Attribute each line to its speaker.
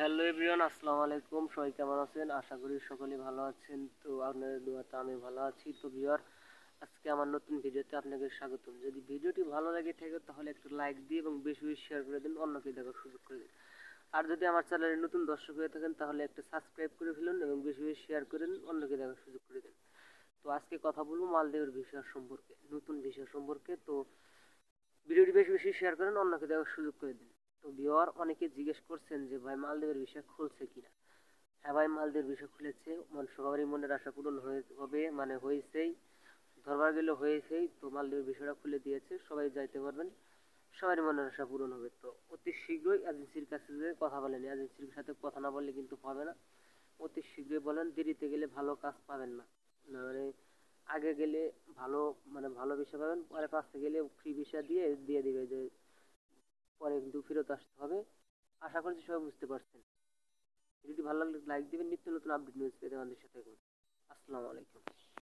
Speaker 1: Hello everyone, আসসালামু আলাইকুম। সবাই কেমন আছেন? আশা করি সকলে ভালো আছেন। তো আপনাদের দোয়াতে আমি ভালো আছি। তো ভিউয়ার, আজকে আমার নতুন ভিডিওতে আপনাকে স্বাগতম। যদি ভিডিওটি ভালো লাগে থাকে তাহলে একটা লাইক দিয়ে এবং বেশি বেশি শেয়ার করে দিন, অন্যকে দেখার সুযোগ করে দিন। আর যদি আমার চ্যানেলে নতুন দর্শক হয়ে থাকেন তাহলে একটা সাবস্ক্রাইব করে ফেলুন এবং বেশি বেশি শেয়ার করে দিন, অন্যকে দেখার সুযোগ করে দিন। তো আজকে কথা বলবো মালদ্বীপের ভিসা সম্পর্কে, নতুন ভিসা সম্পর্কে। তো ভিডিওটি বেশি বেশি শেয়ার করেন, অন্যকে দেখার সুযোগ করে দিন। তো ভিউয়ার, অনেকে জিজ্ঞেস করছেন যে ভাই মালদ্বীপের ভিসা খুলছে কিনা। হ্যাঁ ভাই, মালদ্বীপের ভিসা খুলেছে। সবারই মনের আশা পূরণ হবে, মানে হয়েছেই, ধরবার গেলে হয়েছেই। তো মালদ্বীপের ভিসাটা খুলে দিয়েছে, সবাই যাইতে পারবেন, সবারই মনের আশা পূরণ হবে। তো অতি শীঘ্রই এজেন্সির কাছে যে কথা বলেন, এজেন্সির সাথে কথা না বললে কিন্তু হবে না। অতি শীঘ্রই বলেন, দেরিতে গেলে ভালো কাজ পাবেন না। মানে আগে গেলে ভালো, মানে ভালো ভিসা পাবেন, পরে কাছে গেলে ফ্রি ভিসা দিয়ে দিবে, যে পরে কিন্তু ফেরত আসতে হবে। আশা করছি সবাই বুঝতে পারছেন। ভিডিওটি ভালো লাগলে লাইক দিবেন, নিত্য নতুন আপডেট নিউজ পেতে আমাদের সাথে থাকুন। আসসালামু আলাইকুম।